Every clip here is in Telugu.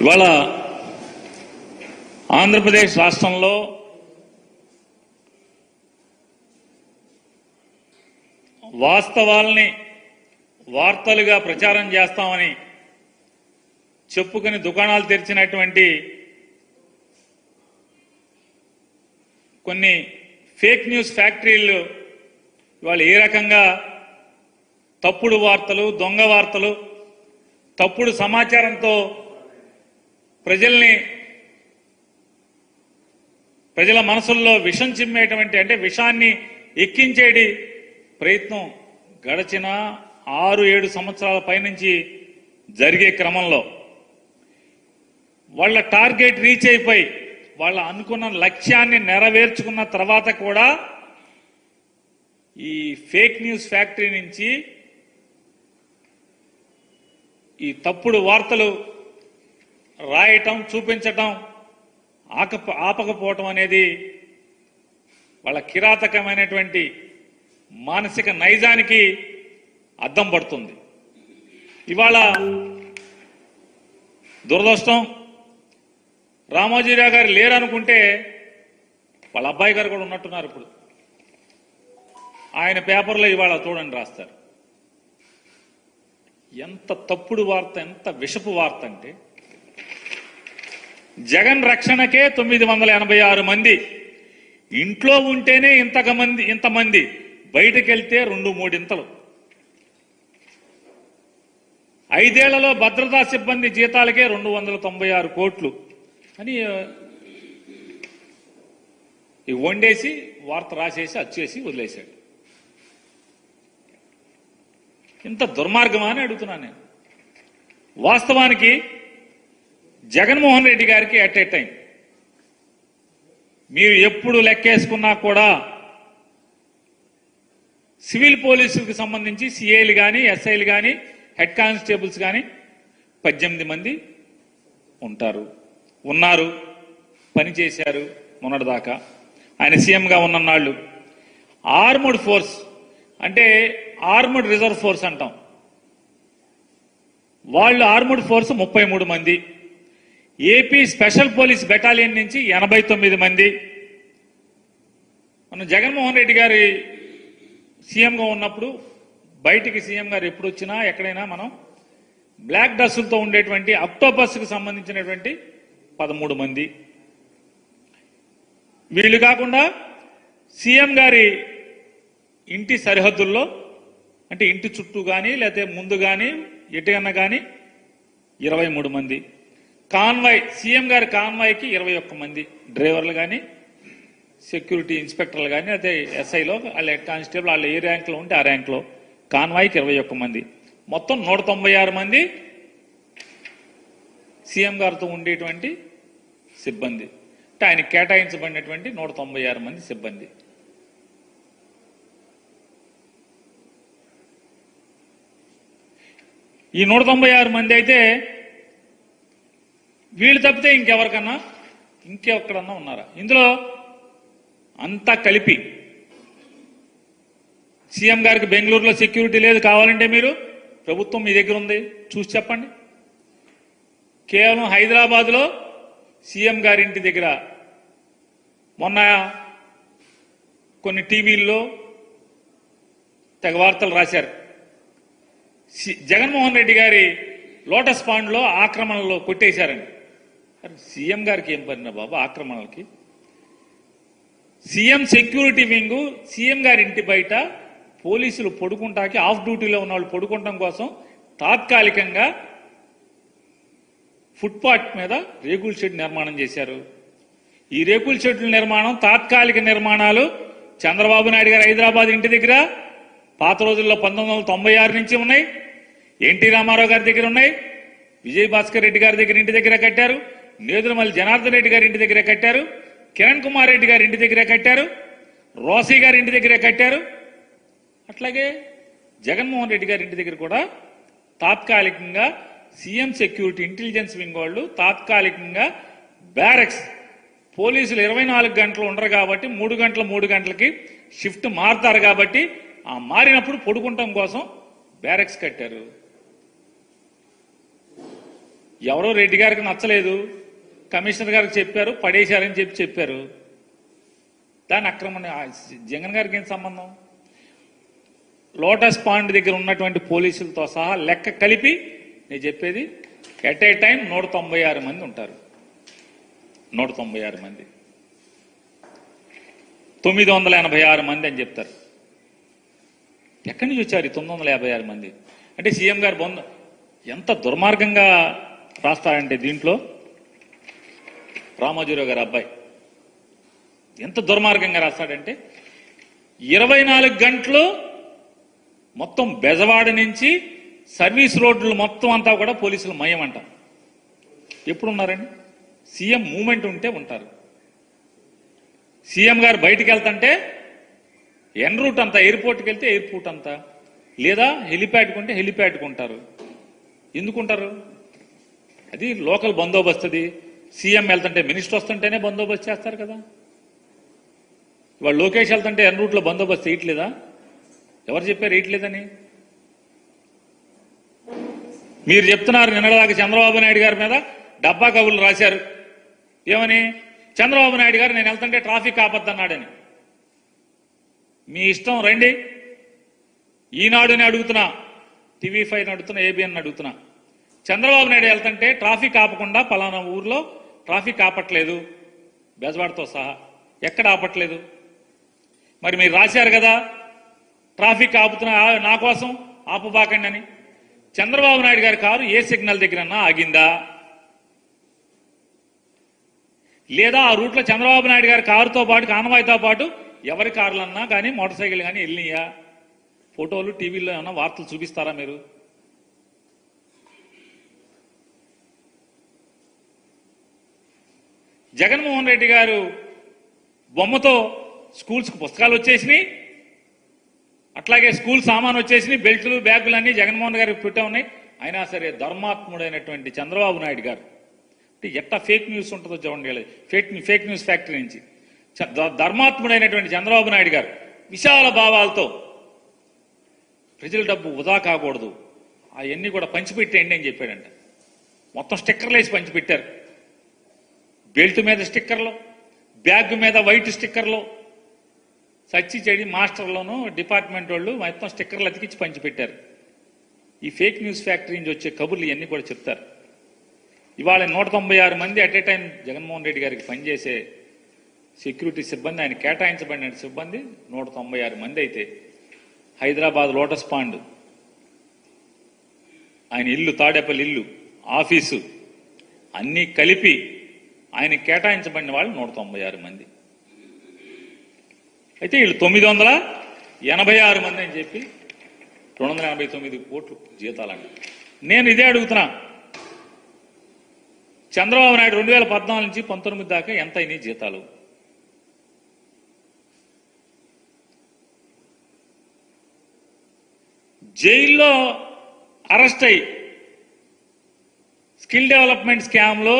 ఇవాళ ఆంధ్రప్రదేశ్ రాష్ట్రంలో వాస్తవాల్ని వార్తలుగా ప్రచారం చేస్తామని చెప్పుకుని దుకాణాలు తెరిచినటువంటి కొన్ని ఫేక్ న్యూస్ ఫ్యాక్టరీలు ఇవాళ ఏ రకంగా తప్పుడు వార్తలు, దొంగ వార్తలు, తప్పుడు సమాచారంతో ప్రజల మనసుల్లో విషం చిమ్మేటువంటి అంటే విషాన్ని ఎక్కించేటి ప్రయత్నం గడిచిన 6-7 సంవత్సరాల పైనుంచి జరిగే క్రమంలో వాళ్ళ టార్గెట్ రీచ్ అయిపోయి వాళ్ళ అనుకున్న లక్ష్యాన్ని నెరవేర్చుకున్న తర్వాత కూడా ఈ ఫేక్ న్యూస్ ఫ్యాక్టరీ నుంచి ఈ తప్పుడు వార్తలు రాయటం, చూపించటం ఆపకపోవటం అనేది వాళ్ళ కిరాతకమైనటువంటి మానసిక నైజానికి అద్దం పడుతుంది. ఇవాళ దురదృష్టం రామోజీరావు గారు లేరనుకుంటే వాళ్ళ అబ్బాయి గారు కూడా ఉన్నట్టున్నారు. ఇప్పుడు ఆయన పేపర్లో ఇవాళ చూడండి రాస్తారు. ఎంత తప్పుడు వార్త, ఎంత విషపు వార్త అంటే జగన్ రక్షణకే 986 మంది, ఇంట్లో ఉంటేనే ఇంతమంది, బయటకెళ్తే 2-3 ఇంతలు. 5 ఏళ్లలో భద్రతా సిబ్బంది జీతాలకే 296 కోట్లు అని వండేసి వార్త రాసేసి అచ్చేసి వదిలేశాడు. ఇంత దుర్మార్గమా అని అడుగుతున్నాను నేను. వాస్తవానికి జగన్మోహన్ రెడ్డి గారికి అట్ ఏ టైం మీరు ఎప్పుడు లెక్కేసుకున్నా కూడా సివిల్ పోలీసులకు సంబంధించి సిఐలు కానీ, ఎస్ఐలు కానీ, హెడ్ కానిస్టేబుల్స్ కానీ 18 మంది ఉన్నారు, పనిచేశారు మొన్నటిదాకా ఆయన సీఎంగా ఉన్ననాళ్ళు. ఆర్మడ్ ఫోర్స్ అంటే ఆర్మడ్ రిజర్వ్ ఫోర్స్ అంటాం, వాళ్ళు ఆర్మడ్ ఫోర్స్ 33 మంది, ఏపీ స్పెషల్ పోలీస్ బెటాలియన్ నుంచి 89 మంది. మనం జగన్మోహన్ రెడ్డి గారి సీఎంగా ఉన్నప్పుడు బయటికి సీఎం గారు ఎప్పుడు వచ్చినా ఎక్కడైనా మనం బ్లాక్ డ్రెస్సులతో ఉండేటువంటి అక్టోపస్కి సంబంధించినటువంటి 13 మంది. వీళ్ళు కాకుండా సీఎం గారి ఇంటి సరిహద్దుల్లో అంటే ఇంటి చుట్టూ కానీ లేకపోతే ముందు కానీ ఎటుకన్నా కానీ 23 మంది. కాన్వాయ్, సీఎం గారి కాన్వాయ్కి 21 మంది డ్రైవర్లు కానీ, సెక్యూరిటీ ఇన్స్పెక్టర్లు కానీ, అదే ఎస్ఐలో వాళ్ళ హెడ్ కానిస్టేబుల్ వాళ్ళు ఏ ర్యాంక్లో ఉంటే ఆ ర్యాంక్లో కాన్వాయ్కి 21 మంది. మొత్తం 196 మంది సీఎం గారితో ఉండేటువంటి సిబ్బంది. అంటే ఆయన కేటాయించబడినటువంటి 196 మంది సిబ్బంది. ఈ 196 మంది అయితే వీళ్ళు తప్పితే ఇంకెక్కడన్నా ఉన్నారా? ఇందులో అంతా కలిపి సీఎం గారికి బెంగళూరులో సెక్యూరిటీ లేదు, కావాలంటే మీరు ప్రభుత్వం మీ దగ్గర ఉంది చూసి చెప్పండి. కేవలం హైదరాబాద్లో సీఎం గారి ఇంటి దగ్గర మొన్న కొన్ని టీవీల్లో తెగ వార్తలు రాశారు. జగన్మోహన్ రెడ్డి గారి లోటస్ పాండ్లో ఆక్రమణలో కొట్టేశారండి. సీఎం గారికి ఏం పడినా బాబు ఆక్రమణలకి? సీఎం సెక్యూరిటీ వింగ్ సీఎం గారి ఇంటి బయట పోలీసులు పడుకుంటాకి, ఆఫ్ డ్యూటీలో ఉన్న వాళ్ళు పడుకుంటాం కోసం తాత్కాలికంగా ఫుట్పాత్ మీద రేకుల షెడ్ నిర్మాణం చేశారు. ఈ రేకుల షెడ్ల నిర్మాణం, తాత్కాలిక నిర్మాణాలు చంద్రబాబు నాయుడు గారు హైదరాబాద్ ఇంటి దగ్గర పాత రోజుల్లో 1996 నుంచి ఉన్నాయి, ఎన్టీ రామారావు గారి దగ్గర ఉన్నాయి, విజయభాస్కర్ రెడ్డి గారి దగ్గర ఇంటి దగ్గర కట్టారు, నేదురుమల్లి జనార్దన్ రెడ్డి గారి ఇంటి దగ్గర కట్టారు, కిరణ్ కుమార్ రెడ్డి గారి ఇంటి దగ్గర కట్టారు, రోసీ గారి ఇంటి దగ్గర కట్టారు. అట్లాగే జగన్మోహన్ రెడ్డి గారి ఇంటి దగ్గర కూడా తాత్కాలికంగా సీఎం సెక్యూరిటీ ఇంటెలిజెన్స్ వింగ్ వాళ్ళు తాత్కాలికంగా బ్యారక్స్, పోలీసులు 24 గంటలు ఉండరు కాబట్టి 3 గంటలకి షిఫ్ట్ మారుతారు కాబట్టి ఆ మారినప్పుడు పడుకుంటాం కోసం బ్యారక్స్ కట్టారు. ఎవరో రెడ్డి గారికి నచ్చలేదు, కమిషనర్ గారికి చెప్పారు, పడేశారని చెప్పారు. దాని అక్రమణ జగన్ గారికి ఏం సంబంధం? లోటస్ పాండ్ దగ్గర ఉన్నటువంటి పోలీసులతో సహా లెక్క కలిపి నేను చెప్పేది ఎట్ ఏ టైం 196 మంది ఉంటారు. 196 మంది, 986 మంది అని చెప్తారు. ఎక్కడి నుంచి వచ్చారు 956 మంది? అంటే సీఎం గారు ఎంత దుర్మార్గంగా రాస్తారంటే దీంట్లో రామోజీరావు గారు అబ్బాయి ఎంత దుర్మార్గంగా రాస్తాడంటే 24 గంటలు మొత్తం బెజవాడ నుంచి సర్వీస్ రోడ్లు మొత్తం అంతా కూడా పోలీసులు మయమంట. ఎప్పుడున్నారండి? సీఎం మూమెంట్ ఉంటే ఉంటారు. సీఎం గారు బయటికి వెళ్తుంటే ఎన్ రూట్ అంతా, ఎయిర్పోర్ట్కి వెళ్తే ఎయిర్పోర్ట్ అంతా, లేదా హెలిప్యాడ్కి ఉంటే హెలిప్యాడ్కి ఉంటారు. ఎందుకుంటారు? అది లోకల్ బందోబస్తుది. సీఎం వెళ్తుంటే, మినిస్టర్ వస్తుంటేనే బందోబస్తు చేస్తారు కదా. ఇవాళ లోకేష్ వెళ్తుంటే ఎన్ రూట్లో బందోబస్తు వేయట్లేదా? ఎవరు చెప్పారు వేయట్లేదని? మీరు చెప్తున్నారు నిన్నటిదాకా చంద్రబాబు నాయుడు గారి మీద డబ్బా కబుర్లు రాశారు. ఏమని? చంద్రబాబు నాయుడు గారు నేను వెళ్తుంటే ట్రాఫిక్ ఆపద్దన్నాడని. మీ ఇష్టం, రండి. ఈనాడుని అడుగుతున్నా, TV5 అడుగుతున్నా, ABN అడుగుతున్నా. చంద్రబాబు నాయుడు వెళ్తుంటే ట్రాఫిక్ ఆపకుండా పలానా ఊర్లో ట్రాఫిక్ ఆపట్లేదు, బెజవాడతో సహా ఎక్కడ ఆపట్లేదు. మరి మీరు రాశారు కదా ట్రాఫిక్ ఆపుతున్నా, నా కోసం ఆపబాకండి అని. చంద్రబాబు నాయుడు గారి కారు ఏ సిగ్నల్ దగ్గరన్నా ఆగిందా? లేదా ఆ రూట్లో చంద్రబాబు నాయుడు గారి కారుతో పాటు, కాన్వాయ్తో పాటు ఎవరి కార్లన్నా కానీ మోటార్ సైకిల్ కానీ వెళ్ళినాయా? ఫోటోలు టీవీలో ఏమన్నా వార్తలు చూపిస్తారా మీరు? జగన్మోహన్ రెడ్డి గారు బొమ్మతో స్కూల్స్కి పుస్తకాలు వచ్చేసినాయి, అట్లాగే స్కూల్ సామాన్ వచ్చేసినాయి, బెల్టులు బ్యాగులు అన్నీ జగన్మోహన్ గారికి పెట్టా ఉన్నాయి. అయినా సరే ధర్మాత్ముడైనటువంటి చంద్రబాబు నాయుడు గారు అంటే ఎట్టా ఫేక్ న్యూస్ ఉంటుందో చూడండి. ఫేక్ న్యూస్ ఫ్యాక్టరీ నుంచి ధర్మాత్ముడైనటువంటి చంద్రబాబు నాయుడు గారు విశాల భావాలతో ప్రజల డబ్బు వృధా కాకూడదు, అవన్నీ కూడా పంచిపెట్టేయండి అని చెప్పాడంట. మొత్తం స్టిక్కర్లు వేసి పంచిపెట్టారు. బెల్ట్ మీద స్టిక్కర్లు, బ్యాగ్ మీద వైట్ స్టిక్కర్లు, సచ్చి చెడి మాస్టర్లోనూ డిపార్ట్మెంట్ వాళ్ళు మొత్తం స్టిక్కర్లు అతికించి పంచిపెట్టారు. ఈ ఫేక్ న్యూస్ ఫ్యాక్టరీ నుంచి వచ్చే కబుర్లు ఇవన్నీ కూడా చెప్తారు. ఇవాళ 196 మంది at a time Jaganmohan Reddy గారికి పనిచేసే సెక్యూరిటీ సిబ్బంది, ఆయన కేటాయించబడిన సిబ్బంది 196 మంది అయితే, హైదరాబాద్ లోటస్ పాండ్, ఆయన ఇల్లు, తాడేపల్లి ఇల్లు, ఆఫీసు అన్నీ కలిపి ఆయన కేటాయించబడిన వాళ్ళు 196 మంది అయితే వీళ్ళు 986 మంది అని చెప్పి 289 కోట్లు జీతాలంట. నేను ఇదే అడుగుతున్నా, చంద్రబాబు నాయుడు 2014 నుంచి 19 దాకా ఎంత అయినాయి జీతాలు? జైల్లో అరెస్ట్ అయ్యి, స్కిల్ డెవలప్మెంట్ స్కామ్లో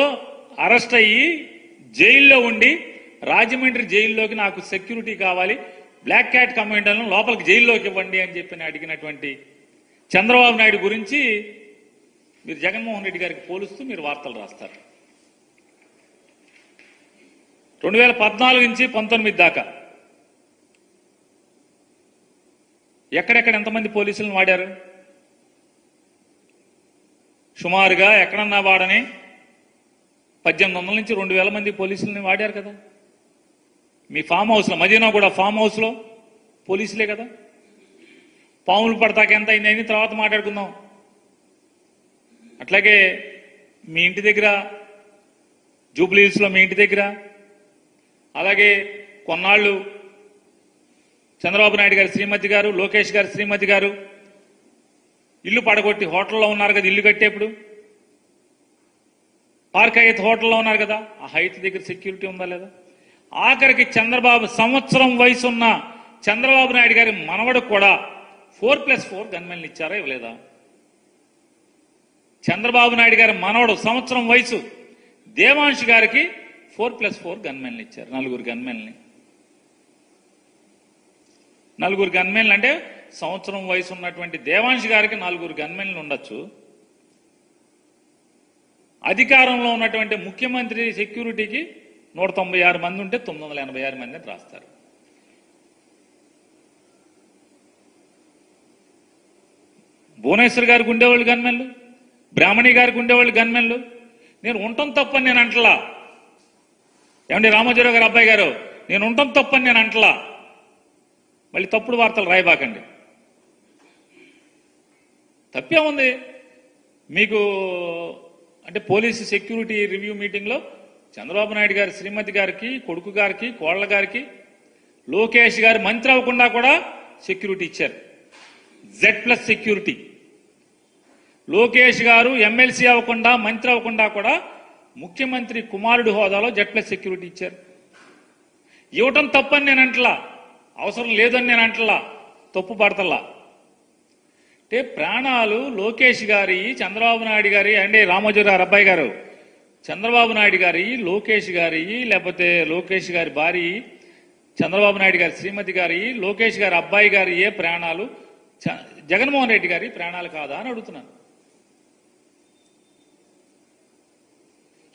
అరెస్ట్ అయ్యి జైల్లో ఉండి, రాజమండ్రి జైల్లోకి నాకు సెక్యూరిటీ కావాలి, బ్లాక్ క్యాట్ కమాండర్లను లోపలికి జైల్లోకి ఇవ్వండి అని చెప్పి అడిగినటువంటి చంద్రబాబు నాయుడు గురించి మీరు జగన్మోహన్ రెడ్డి గారికి పోలుస్తూ మీరు వార్తలు రాస్తారు. 2014 నుంచి 19 దాకా ఎక్కడెక్కడ ఎంతమంది పోలీసులను వాడారు? సుమారుగా ఎక్కడన్నా వాడని 1800 నుంచి 2000 మంది పోలీసులని వాడారు కదా. మీ ఫామ్ హౌస్లో, మదీనా కూడా ఫామ్ హౌస్లో పోలీసులే కదా. పాములు పడతాక ఎంత అయింది తర్వాత మాట్లాడుకుందాం. అట్లాగే మీ ఇంటి దగ్గర, జూబ్లీ హిల్స్లో మీ ఇంటి దగ్గర, అలాగే కొన్నాళ్ళు చంద్రబాబు నాయుడు గారి శ్రీమతి గారు, లోకేష్ గారి శ్రీమతి గారు ఇల్లు పడగొట్టి హోటల్లో ఉన్నారు కదా, ఇల్లు కట్టేప్పుడు పార్క్ హైత్ హోటల్లో ఉన్నారు కదా, ఆ హైత్ దగ్గర సెక్యూరిటీ ఉందా లేదా? ఆఖరికి సంవత్సరం వయసు ఉన్న చంద్రబాబు నాయుడు గారి మనవడు కూడా 4+4 గన్మెన్లు ఇచ్చారా ఇవ్వలేదా? చంద్రబాబు నాయుడు గారి మనవడు సంవత్సరం వయసు దేవాంశ్ గారికి 4+4 గన్మెన్లు ఇచ్చారు. 4 గన్మెన్లని. 4 గన్మెన్లు అంటే సంవత్సరం వయసు ఉన్నటువంటి దేవాంశ్ గారికి 4 గన్మెన్లు ఉండొచ్చు. అధికారంలో ఉన్నటువంటి ముఖ్యమంత్రి సెక్యూరిటీకి 196 మంది ఉంటే 986 మందిని రాస్తారు. భువనేశ్వర్ గారికి ఉండేవాళ్ళు గన్మెన్లు, బ్రాహ్మణి గారికి ఉండేవాళ్ళు గన్మెన్లు. నేను ఉండటం తప్పని నేను అంటలా. ఏమండి రామోజీరావు గారు అబ్బాయి గారు, నేను ఉండటం తప్పని నేను అంటలా. మళ్ళీ తప్పుడు వార్తలు రాయబాకండి. తప్పే ఉంది మీకు అంటే పోలీసు సెక్యూరిటీ రివ్యూ మీటింగ్లో చంద్రబాబు నాయుడు గారి శ్రీమతి గారికి, కొడుకు గారికి, కోళ్ల గారికి, లోకేష్ గారు మంత్రి అవ్వకుండా కూడా సెక్యూరిటీ ఇచ్చారు. Z+ security. లోకేష్ గారు ఎమ్మెల్సీ అవ్వకుండా, మంత్రి అవ్వకుండా కూడా ముఖ్యమంత్రి కుమారుడు హోదాలో Z+ సెక్యూరిటీ ఇచ్చారు. ఇవ్వటం తప్పని నేను అంటలా, అవసరం లేదని నేను అంటలా, తప్పు పడతల్లా. అంటే ప్రాణాలు లోకేష్ గారి, చంద్రబాబు నాయుడు గారి, అంటే రామోజీరావు గారు అబ్బాయి గారు, చంద్రబాబు నాయుడు గారి, లోకేష్ గారి, లేకపోతే లోకేష్ గారి భార్య, చంద్రబాబు నాయుడు గారి శ్రీమతి గారి, లోకేష్ గారి అబ్బాయి గారి ఏ ప్రాణాలు జగన్మోహన్ రెడ్డి గారి ప్రాణాలు కాదా అని అడుగుతున్నాను.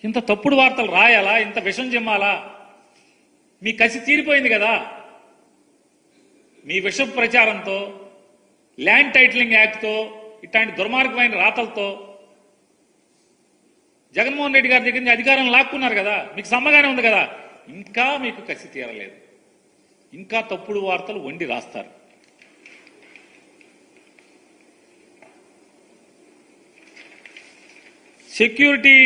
ఇంత తప్పుడు వార్తలు రాయాలా? ఇంత విషం చిమ్మాలా? మీ కసి తీరిపోయింది కదా. మీ విష ప్రచారంతో, ల్యాండ్ టైటిలింగ్ యాక్ట్తో, ఇట్లాంటి దుర్మార్గమైన రాతలతో జగన్మోహన్ రెడ్డి గారి దగ్గర నుంచి అధికారం లాక్కున్నారు కదా. మీకు సమ్మగానే ఉంది కదా. ఇంకా మీకు కసి తీరలేదు. ఇంకా తప్పుడు వార్తలు వండి రాస్తారు. సెక్యూరిటీ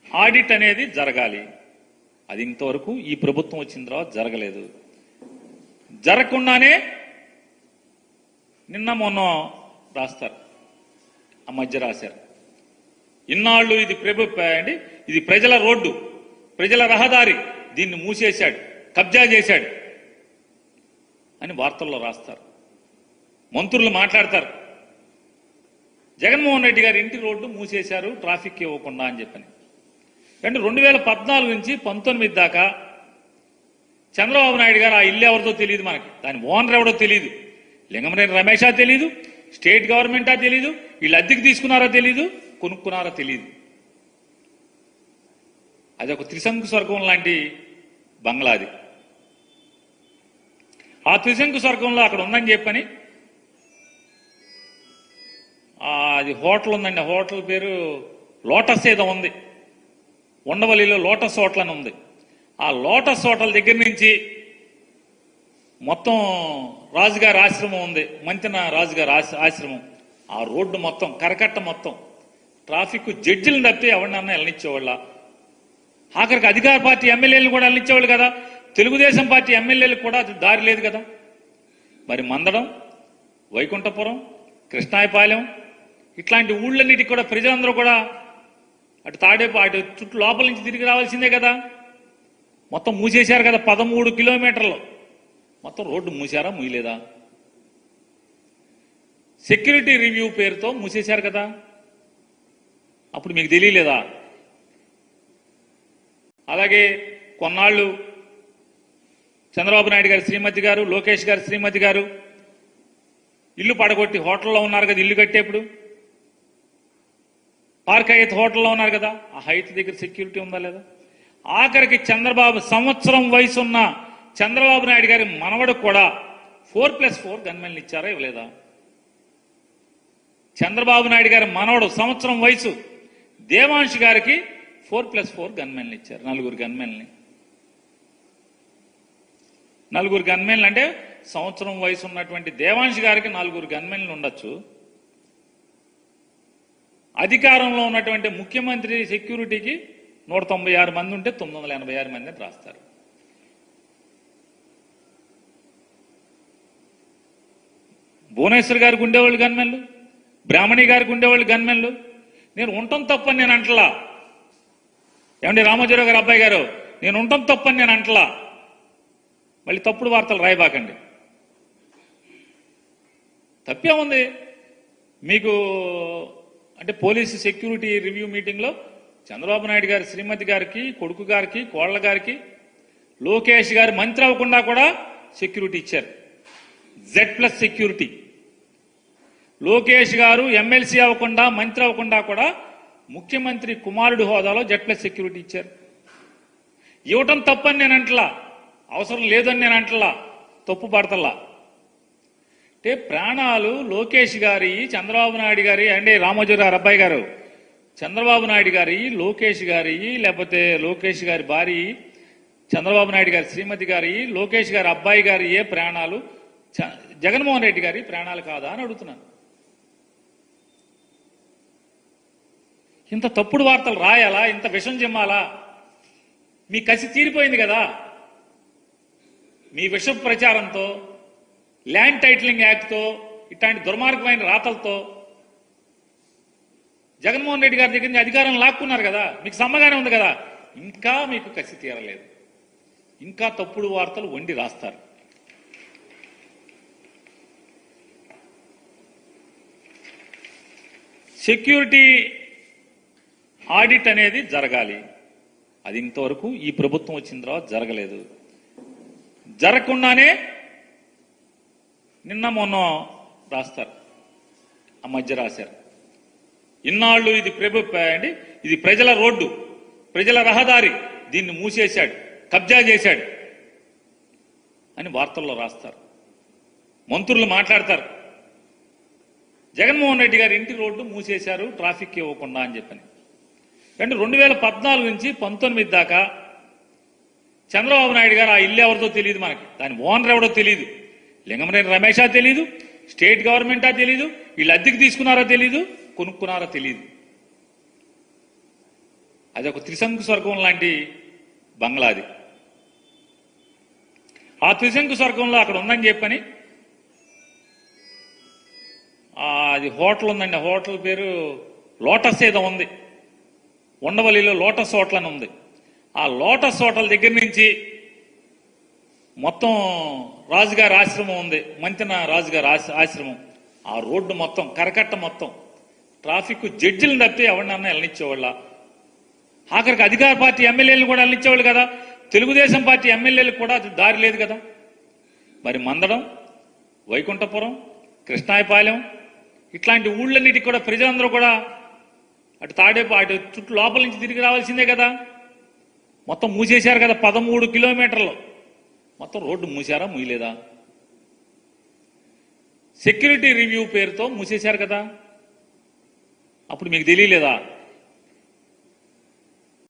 ఆడిట్ అనేది జరగాలి. అది ఇంతవరకు ఈ ప్రభుత్వం వచ్చిన తర్వాత జరగలేదు. జరగకుండానే నిన్న మొన్న రాస్తారు, ఆ మధ్య రాశారు. ఇన్నాళ్ళు ఇది ప్రజల రోడ్డు, ప్రజల రహదారి, దీన్ని మూసేశాడు, కబ్జా చేశాడు అని వార్తల్లో రాస్తారు. మంత్రులు మాట్లాడతారు, జగన్మోహన్ రెడ్డి గారి ఇంటి రోడ్డు మూసేశారు ట్రాఫిక్ ఇవ్వకుండా అని చెప్పని. అంటే 2014 నుంచి 19 దాకా చంద్రబాబు నాయుడు గారు ఆ ఇల్లు ఎవరిదో తెలియదు, మనకి దాని ఓనర్ ఎవడో తెలియదు, లింగమనేని రమేషా తెలియదు, స్టేట్ గవర్నమెంటా తెలియదు, వీళ్ళు అద్దెకి తీసుకున్నారో తెలియదు, కొనుక్కున్నారో తెలియదు. అది ఒక త్రిశంకు స్వర్గం లాంటి బంగ్లాది. ఆ త్రిశంకు స్వర్గంలో అక్కడ ఉందని చెప్పని అది హోటల్ ఉందండి. ఆ హోటల్ పేరు లోటస్ ఏదో ఉంది, ఉండవల్లిలో లోటస్ హోటల్ అని ఉంది. ఆ లోటస్ హోటల్ దగ్గర నుంచి మొత్తం రాజుగారి ఆశ్రమం ఉంది, మంతెన రాజుగారి ఆశ్రమం, ఆ రోడ్డు మొత్తం కరకట్ట మొత్తం ట్రాఫిక్ జడ్జిలను తప్పితే ఎవరినన్నా వెళ్ళనిచ్చేవాళ్ళ. ఆఖరికి అధికార పార్టీ ఎమ్మెల్యేలను కూడా వెళ్ళనిచ్చేవాళ్ళు కదా. తెలుగుదేశం పార్టీ ఎమ్మెల్యేలకు కూడా దారి లేదు కదా. మరి మందడం, వైకుంఠపురం, కృష్ణాయపాలెం ఇట్లాంటి ఊళ్ళన్నిటికి కూడా ప్రజలందరూ కూడా అటు అటు చుట్టూ లోపల నుంచి తిరిగి రావాల్సిందే కదా. మొత్తం మూసేశారు కదా. 13 కిలోమీటర్లు మొత్తం రోడ్డు మూసారా, మూయలేదా? సెక్యూరిటీ రివ్యూ పేరుతో మూసేశారు కదా. అప్పుడు మీకు తెలియలేదా? అలాగే కొన్నాళ్ళు చంద్రబాబు నాయుడు గారి శ్రీమతి గారు, లోకేష్ గారి శ్రీమతి గారు ఇల్లు పడగొట్టి హోటల్లో ఉన్నారు కదా. ఇల్లు కట్టేప్పుడు పార్క్ హైత్ హోటల్లో ఉన్నారు కదా. ఆ హైత్ దగ్గర సెక్యూరిటీ ఉందా లేదా? ఆఖరికి సంవత్సరం వయసున్న చంద్రబాబు నాయుడు గారి మనవడు కూడా 4+4 గన్మెన్లు ఇచ్చారా, ఇవ్వలేదా? చంద్రబాబు నాయుడు గారి మనవడు సంవత్సరం వయసు దేవాంశ్ గారికి 4+4 గన్మెన్లు ఇచ్చారు. 4 గన్మెన్లని. 4 గన్మెన్లు అంటే సంవత్సరం వయసు ఉన్నటువంటి దేవాంశ్ గారికి 4 గన్మెన్లు ఉండొచ్చు. అధికారంలో ఉన్నటువంటి ముఖ్యమంత్రి సెక్యూరిటీకి 196 మంది ఉంటే 986 మందిని రాస్తారు. భువనేశ్వర్ గారికి ఉండేవాళ్ళు గన్మెన్లు, బ్రాహ్మణి గారికి ఉండేవాళ్ళు గన్మెన్లు. నేను ఉండటం తప్పని నేను అంటలా. ఏమండి రామోజీరావు గారు అబ్బాయి గారు, నేను ఉండటం తప్పని నేను అంటలా. మళ్ళీ తప్పుడు వార్తలు రాయబాకండి. తప్పే ఉంది మీకు అంటే పోలీసు సెక్యూరిటీ రివ్యూ మీటింగ్లో చంద్రబాబు నాయుడు గారి శ్రీమతి గారికి, కొడుకు గారికి, కోళ్ల గారికి, లోకేష్ గారు మంత్రి అవ్వకుండా కూడా సెక్యూరిటీ ఇచ్చారు. Z+ security. లోకేష్ గారు ఎమ్మెల్సీ అవ్వకుండా, మంత్రి అవ్వకుండా కూడా ముఖ్యమంత్రి కుమారుడి హోదాలో జెడ్+ సెక్యూరిటీ ఇచ్చారు. ఇవ్వటం తప్పని నేను అంటలా, అవసరం లేదని నేను అంటలా, తప్పు పడతల్లా. అంటే ప్రాణాలు లోకేష్ గారి, చంద్రబాబు నాయుడు గారి, అంటే రామోజీ గారు అబ్బాయి గారు, చంద్రబాబు నాయుడు గారి, లోకేష్ గారి, లేకపోతే లోకేష్ గారి భార్య, చంద్రబాబు నాయుడు గారి శ్రీమతి గారి, లోకేష్ గారి అబ్బాయి గారి ఏ ప్రాణాలు జగన్మోహన్ రెడ్డి గారి ప్రాణాలు కాదా అని అడుగుతున్నాను. ఇంత తప్పుడు వార్తలు రాయాలా? ఇంత విషం చిమ్మాలా? మీ కసి తీరిపోయింది కదా. మీ విష ప్రచారంతో, ల్యాండ్ టైటిలింగ్ యాక్ట్తో, ఇట్లాంటి దుర్మార్గమైన రాతలతో జగన్మోహన్ రెడ్డి గారి దగ్గర నుంచి అధికారం లాక్కున్నారు కదా. మీకు సమ్మగానే ఉంది కదా. ఇంకా మీకు కసి తీరలేదు. ఇంకా తప్పుడు వార్తలు వండి రాస్తారు. సెక్యూరిటీ ఆడిట్ అనేది జరగాలి. అది ఇంతవరకు ఈ ప్రభుత్వం వచ్చిన తర్వాత జరగలేదు. జరగకుండానే నిన్న మొన్న రాస్తారు, ఆ మధ్య రాశారు. ఇన్నాళ్ళు ఇది ఇది ప్రజల రోడ్డు, ప్రజల రహదారి, దీన్ని మూసేశాడు, కబ్జా చేశాడు అని వార్తల్లో రాస్తారు. మంత్రులు మాట్లాడతారు, జగన్మోహన్ రెడ్డి గారి ఇంటి రోడ్డు మూసేశారు ట్రాఫిక్ ఇవ్వకుండా అని చెప్పని. అంటే 2014 నుంచి 19 దాకా చంద్రబాబు నాయుడు గారు ఆ ఇల్లు ఎవరితో తెలియదు, మనకి దాని ఓనర్ ఎవడో తెలియదు, లింగమనేని రమేషా తెలీదు, స్టేట్ గవర్నమెంటా తెలీదు, వీళ్ళు అద్దెకి తీసుకున్నారో తెలీదు, కొనుక్కున్నారో తెలీదు. అది ఒక త్రిశంకు స్వర్గం లాంటి బంగ్లాది. ఆ త్రిశంకు స్వర్గంలో అక్కడ ఉందని చెప్పని అది హోటల్ ఉందండి. హోటల్ పేరు లోటస్ ఏదో ఉంది, ఉండవల్లిలో లోటస్ హోటల్ అని ఉంది. ఆ లోటస్ హోటల్ దగ్గర నుంచి మొత్తం రాజుగారి ఆశ్రమం ఉంది, మంతెన రాజుగారి ఆశ్రమం, ఆ రోడ్డు మొత్తం కరకట్ట మొత్తం ట్రాఫిక్ జడ్జిలను తప్పితే ఎవరినన్నా వెళ్ళనిచ్చేవాళ్ళ. ఆఖరికి అధికార పార్టీ ఎమ్మెల్యేలను కూడా వెళ్ళనిచ్చేవాళ్ళు కదా. తెలుగుదేశం పార్టీ ఎమ్మెల్యేలకు కూడా దారి లేదు కదా. మరి మందడం, వైకుంఠపురం, కృష్ణాయపాలెం ఇట్లాంటి ఊళ్ళన్నిటికి కూడా ప్రజలందరూ కూడా అటు అటు చుట్టూ లోపల నుంచి తిరిగి రావాల్సిందే కదా. మొత్తం మూసేశారు కదా. 13 కిలోమీటర్లు మొత్తం రోడ్డు మూసారా, మూయలేదా? సెక్యూరిటీ రివ్యూ పేరుతో మూసేశారు కదా. అప్పుడు మీకు తెలియలేదా?